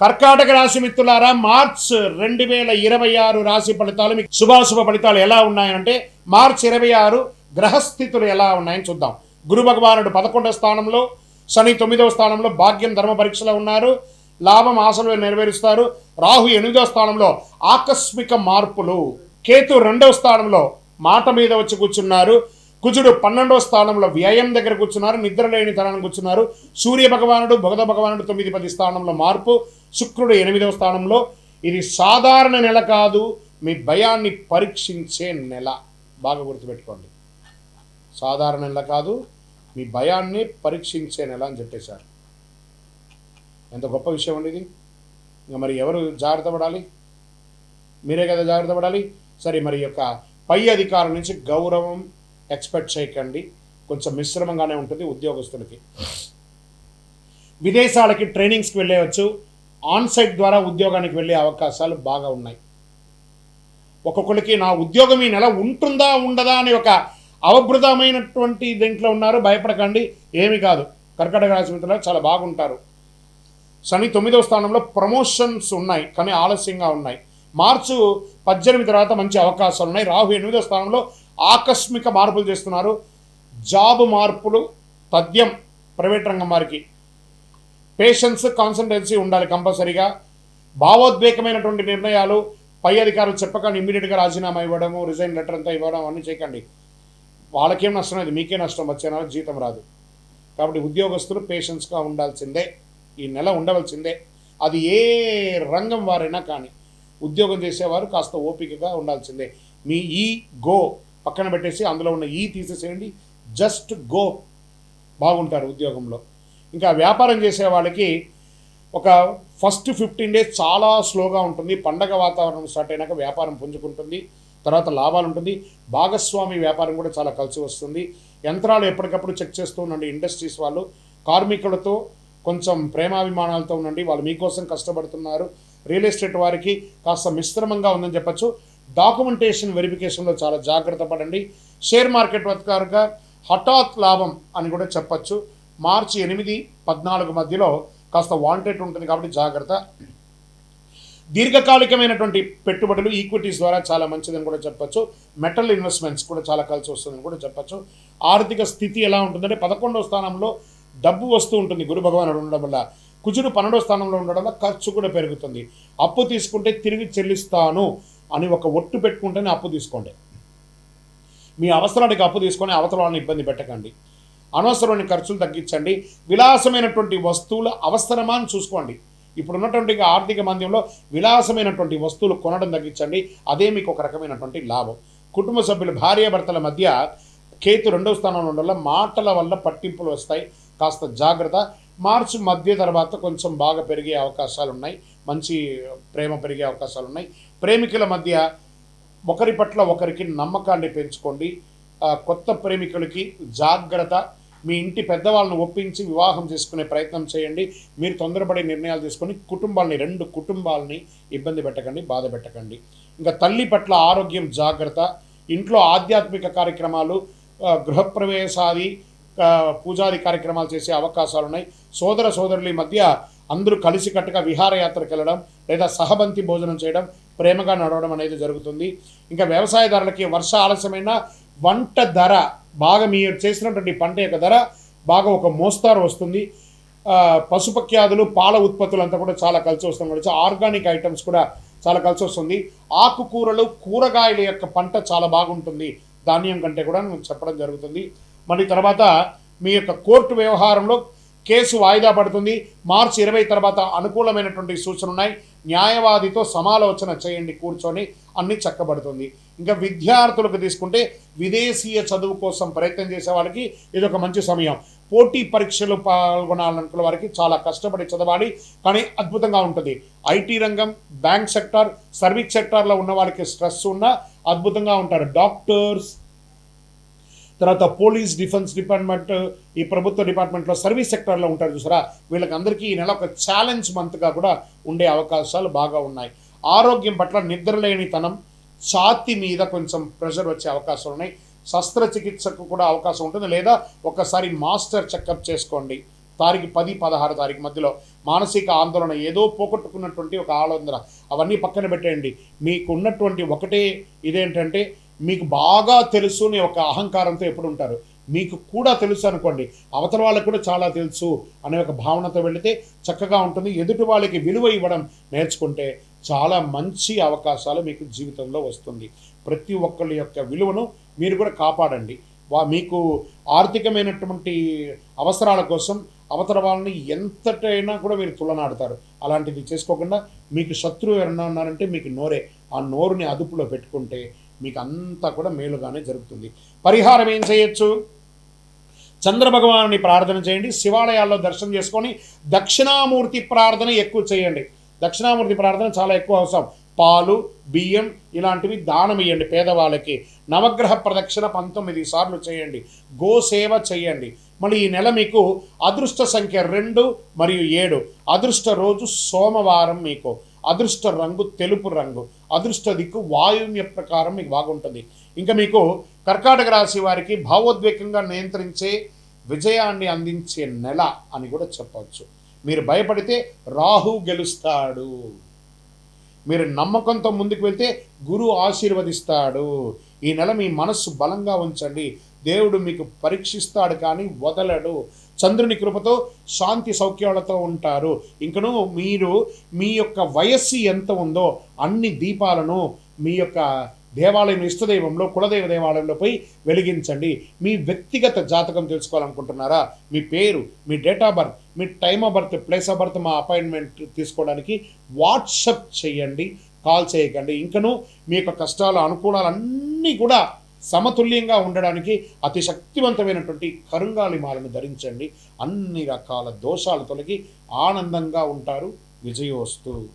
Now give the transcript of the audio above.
కర్కాటక రాశి మిత్రులారా, మార్చ్ 2026 రాశి ఫలితాలు మీకు శుభాశుభ ఫలితాలు ఎలా ఉన్నాయంటే, మార్చ్ 26 గ్రహస్థితులు ఎలా ఉన్నాయని చూద్దాం. గురు భగవానుడు 11వ స్థానంలో, శని 9వ స్థానంలో భాగ్యం ధర్మ పరీక్షలో ఉన్నారు. లాభం ఆశలు నెరవేరుస్తారు. రాహు 8వ స్థానంలో ఆకస్మిక మార్పులు. కేతు 2వ స్థానంలో మాట మీద వచ్చి కూర్చున్నారు. కుజుడు 12వ స్థానంలో వ్యయం దగ్గర కూర్చున్నారు. నిద్ర లేని తనాన్ని కూర్చున్నారు. సూర్య భగవానుడు బుధ భగవానుడు 9-10 స్థానంలో మార్పు. శుక్రుడు 8వ స్థానంలో. ఇది సాధారణ నెల కాదు, మీ భయాన్ని పరీక్షించే నెల. బాగా గుర్తుపెట్టుకోండి, సాధారణ నెల కాదు, మీ భయాన్ని పరీక్షించే నెల అని చెప్పేశారు. ఎంత గొప్ప విషయం అండి ఇది. ఇంకా మరి ఎవరు జాగ్రత్త పడాలి? మీరే కదా జాగ్రత్త పడాలి. సరే, మరి యొక్క పై అధికారుల నుంచి గౌరవం ఎక్స్పెక్ట్ చేయకండి. కొంచెం మిశ్రమంగానే ఉంటుంది ఉద్యోగస్తులకి. విదేశాలకి ట్రైనింగ్స్కి వెళ్ళవచ్చు. ఆన్సైట్ ద్వారా ఉద్యోగానికి వెళ్ళే అవకాశాలు బాగా ఉన్నాయి. ఒక్కొక్కరికి నా ఉద్యోగం ఈ నెల ఉంటుందా ఉండదా అని ఒక అవబృతమైనటువంటి దీంట్లో ఉన్నారు. భయపడకండి, ఏమి కాదు. కర్కాటక రాశి మిత్రులు చాలా బాగుంటారు. శని 9వ స్థానంలో ప్రమోషన్స్ ఉన్నాయి, కానీ ఆలస్యంగా ఉన్నాయి. మార్చి 18 తర్వాత మంచి అవకాశాలు ఉన్నాయి. రాహు 8వ స్థానంలో ఆకస్మిక మార్పులు చేస్తున్నారు. జాబ్ మార్పులు తథ్యం. ప్రైవేట్ రంగం వారికి పేషెన్స్, కాన్సన్ట్రేన్సీ ఉండాలి కంపల్సరీగా. భావోద్వేగమైనటువంటి నిర్ణయాలు పై అధికారులు చెప్పకండి. ఇమ్మీడియట్గా రాజీనామా ఇవ్వడము, రిజైన్ లెటర్ అంతా ఇవ్వడం అన్నీ చేయకండి. వాళ్ళకేం నష్టం లేదు, మీకే నష్టం. వచ్చే నెల జీతం రాదు. కాబట్టి ఉద్యోగస్తులు పేషెన్స్గా ఉండాల్సిందే. ఈ నెల ఉండవలసిందే. అది ఏ రంగం వారైనా కానీ ఉద్యోగం చేసేవారు కాస్త ఓపికగా ఉండాల్సిందే. మీ ఈ గో పక్కన పెట్టేసి అందులో ఉన్న ఈ తీసేసేయండి. జస్ట్ గో, బాగుంటారు ఉద్యోగంలో. ఇంకా వ్యాపారం చేసే వాళ్ళకి ఒక ఫస్ట్ 15 డేస్ చాలా స్లోగా ఉంటుంది. పండగ వాతావరణం స్టార్ట్ అయినాక వ్యాపారం పుంజుకుంటుంది. తర్వాత లాభాలు ఉంటుంది. భాగస్వామి వ్యాపారం కూడా చాలా కలిసి వస్తుంది. యంత్రాలు ఎప్పటికప్పుడు చెక్ చేస్తూ ఉండండి. ఇండస్ట్రీస్ వాళ్ళు కార్మికులతో కొంచెం ప్రేమాభిమానాలతో ఉండండి. వాళ్ళు మీకోసం కష్టపడుతున్నారు. రియల్ ఎస్టేట్ వారికి కాస్త మిశ్రమంగా ఉందని చెప్పచ్చు. డాక్యుమెంటేషన్ వెరిఫికేషన్లో చాలా జాగ్రత్త పడండి. షేర్ మార్కెట్ వర్గారుగా హఠాత్ లాభం అని కూడా చెప్పచ్చు. మార్చి 8-14 మధ్యలో కాస్త వాంటెడ్ ఉంటుంది కాబట్టి జాగ్రత్త. దీర్ఘకాలికమైనటువంటి పెట్టుబడులు ఈక్విటీస్ ద్వారా చాలా మంచిదని కూడా చెప్పచ్చు. మెటల్ ఇన్వెస్ట్మెంట్స్ కూడా చాలా కలిసి వస్తుందని కూడా చెప్పచ్చు. ఆర్థిక స్థితి ఎలా ఉంటుందంటే 11వ స్థానంలో డబ్బు వస్తూ ఉంటుంది గురు భగవానుడు ఉండడం వల్ల. కుజుడు 12వ స్థానంలో ఉండడం వల్ల ఖర్చు కూడా పెరుగుతుంది. అప్పు తీసుకుంటే తిరిగి చెల్లిస్తాను అని ఒక ఒట్టు పెట్టుకుంటేనే అప్పు తీసుకోండి. మీ అవసరానికి అప్పు తీసుకొని అవతల వాళ్ళని ఇబ్బంది పెట్టకండి. అనవసరమైన ఖర్చులు తగ్గించండి. విలాసమైనటువంటి వస్తువుల అవసరమా అని చూసుకోండి. ఇప్పుడున్నటువంటి ఆర్థిక మాంద్యంలో విలాసమైనటువంటి వస్తువులు కొనడం తగ్గించండి. అదే మీకు ఒక రకమైనటువంటి లాభం. కుటుంబ సభ్యులు భార్యాభర్తల మధ్య కేతు 2వ స్థానంలో ఉండడం వల్ల మాటల వల్ల పట్టింపులు వస్తాయి. కాస్త జాగ్రత్త. మార్చి మధ్య తర్వాత కొంచెం బాగా పెరిగే అవకాశాలు ఉన్నాయి. మంచి ప్రేమ పెరిగే అవకాశాలు ఉన్నాయి. ప్రేమికుల మధ్య ఒకరి పట్ల ఒకరికి నమ్మకాన్ని పెంచుకోండి. కొత్త ప్రేమికులకి జాగ్రత్త. మీ ఇంటి పెద్దవాళ్ళను ఒప్పించి వివాహం చేసుకునే ప్రయత్నం చేయండి. మీరు తొందరపడే నిర్ణయాలు తీసుకొని రెండు కుటుంబాలని ఇబ్బంది పెట్టకండి, బాధ పెట్టకండి. ఇంకా తల్లి పట్ల ఆరోగ్యం జాగ్రత్త. ఇంట్లో ఆధ్యాత్మిక కార్యక్రమాలు, గృహప్రవేశాది, పూజాది కార్యక్రమాలు చేసే అవకాశాలు ఉన్నాయి. సోదర సోదరుల మధ్య అందరూ కలిసికట్టుగా విహారయాత్రకు వెళ్ళడం లేదా సహబంతి భోజనం చేయడం, ప్రేమగా నడవడం అనేది జరుగుతుంది. ఇంకా వ్యవసాయదారులకి వర్ష ఆలస్యమైన వంట ధర బాగా, మీరు చేసినటువంటి పంట యొక్క ధర బాగా ఒక మోస్తారు వస్తుంది. పశుపక్ష్యాదులు, పాల ఉత్పత్తులు అంతా కూడా చాలా కలిసి వస్తుంది. ఆర్గానిక్ ఐటమ్స్ కూడా చాలా కలిసి వస్తుంది. ఆకుకూరలు, కూరగాయల యొక్క పంట చాలా బాగుంటుంది ధాన్యం కంటే కూడా చెప్పడం జరుగుతుంది. మళ్ళీ తర్వాత మీ యొక్క కోర్టు వ్యవహారంలో కేసు వాయిదా పడుతుంది. మార్చి 20 తర్వాత అనుకూలమైనటువంటి సూచనలు ఉన్నాయి. న్యాయవాదితో సమాలోచన చేయండి, కూర్చొని అన్ని చక్కబడుతుంది. ఇంకా విద్యార్థులకు తీసుకుంటే విదేశీయ చదువు కోసం ప్రయత్నం చేసే వాళ్ళకి ఇది ఒక మంచి సమయం. పోటీ పరీక్షలు పాల్గొనాలనుకున్న వారికి చాలా కష్టపడి చదవాలి, కానీ అద్భుతంగా ఉంటుంది. ఐటీ రంగం, బ్యాంక్ సెక్టార్, సర్వీస్ సెక్టార్లో ఉన్న వాళ్ళకి స్ట్రెస్ ఉన్నా అద్భుతంగా ఉంటారు. డాక్టర్స్, తర్వాత పోలీస్, డిఫెన్స్ డిపార్ట్మెంట్, ఈ ప్రభుత్వ డిపార్ట్మెంట్లో సర్వీస్ సెక్టార్లో ఉంటారు చూసారా, వీళ్ళకి అందరికీ ఈ నెల ఒక ఛాలెంజ్ మంత్గా కూడా ఉండే అవకాశాలు బాగా ఉన్నాయి. ఆరోగ్యం పట్ల నిద్రలేనితనం, ఛాతీ మీద కొంచెం ప్రెషర్ వచ్చే అవకాశాలు ఉన్నాయి. శస్త్రచికిత్సకు కూడా అవకాశం ఉంటుంది, లేదా ఒకసారి మాస్టర్ చెకప్ చేసుకోండి. తారీఖు 10, 16 తారీఖు మధ్యలో మానసిక ఆందోళన, ఏదో పోగొట్టుకున్నటువంటి ఒక ఆలోచన, అవన్నీ పక్కన పెట్టేయండి. మీకు ఉన్నటువంటి ఒకటే ఇదేంటంటే, మీకు బాగా తెలుసు అనే ఒక అహంకారంతో ఎప్పుడు ఉంటారు. మీకు కూడా తెలుసు అనుకోండి, అవతల వాళ్ళకు కూడా చాలా తెలుసు అనే ఒక భావనతో వెళితే చక్కగా ఉంటుంది. ఎదుటి వాళ్ళకి విలువ ఇవ్వడం నేర్చుకుంటే చాలా మంచి అవకాశాలు మీకు జీవితంలో వస్తుంది. ప్రతి ఒక్కళ్ళ యొక్క విలువను మీరు కూడా కాపాడండి. మీకు ఆర్థికమైనటువంటి అవసరాల కోసం అవతల వాళ్ళని ఎంతటైనా కూడా మీరు తులనాడతారు. అలాంటిది చేసుకోకుండా, మీకు శత్రువు ఎవరన్నా ఉన్నారంటే మీకు నోరే, ఆ నోరుని అదుపులో పెట్టుకుంటే మీకు అంతా కూడా మేలుగానే జరుగుతుంది. పరిహారం ఏం చేయొచ్చు? చంద్రభగవాన్ని ప్రార్థన చేయండి. శివాలయాల్లో దర్శనం చేసుకొని దక్షిణామూర్తి ప్రార్థన ఎక్కువ చేయండి. దక్షిణామూర్తి ప్రార్థన చాలా ఎక్కువ అవసరం. పాలు, బియ్యం ఇలాంటివి దానం ఇవ్వండి పేదవాళ్ళకి. నవగ్రహ ప్రదక్షిణ 19 సార్లు చేయండి. గోసేవ చేయండి. మళ్ళీ ఈ నెల మీకు అదృష్ట సంఖ్య 2 మరియు 7. అదృష్ట రోజు సోమవారం. మీకు అదృష్ట రంగు తెలుపు రంగు. అదృష్ట దిక్కు వాయువ్య ప్రకారం మీకు బాగుంటుంది. ఇంకా మీకు కర్కాటక రాశి వారికి భావోద్వేగంగా నియంత్రించే, విజయాన్ని అందించే నెల అని కూడా చెప్పవచ్చు. మీరు భయపడితే రాహు గెలుస్తాడు. మీరు నమ్మకంతో ముందుకు వెళ్తే గురువు ఆశీర్వదిస్తాడు. ఈ నెల మీ మనస్సు బలంగా ఉంచండి. దేవుడు మీకు పరీక్షిస్తాడు కానీ వదలడు. చంద్రుని కృపతో శాంతి సౌఖ్యాలతో ఉంటారు. ఇంకను మీరు మీ యొక్క వయస్సు ఎంత ఉందో అన్ని దీపాలను మీ యొక్క దేవాలయం, ఇష్టదైవంలో, కులదైవ దేవాలయంలో పోయి వెలిగించండి. మీ వ్యక్తిగత జాతకం తెలుసుకోవాలనుకుంటున్నారా? మీ పేరు, మీ డేట్ ఆఫ్ బర్త్, మీ time of birth, place of birth మా అపాయింట్మెంట్ తీసుకోవడానికి వాట్సప్ చేయండి, కాల్ చేయకండి. ఇంకను మీ యొక్క కష్టాలు, అనుకూలాలన్నీ కూడా సమతుల్యంగా ఉండడానికి అతి శక్తివంతమైనటువంటి కరుంగాలి మాలను ధరించండి. అన్ని రకాల దోషాలు తొలగి ఆనందంగా ఉంటారు. విజయోస్తు.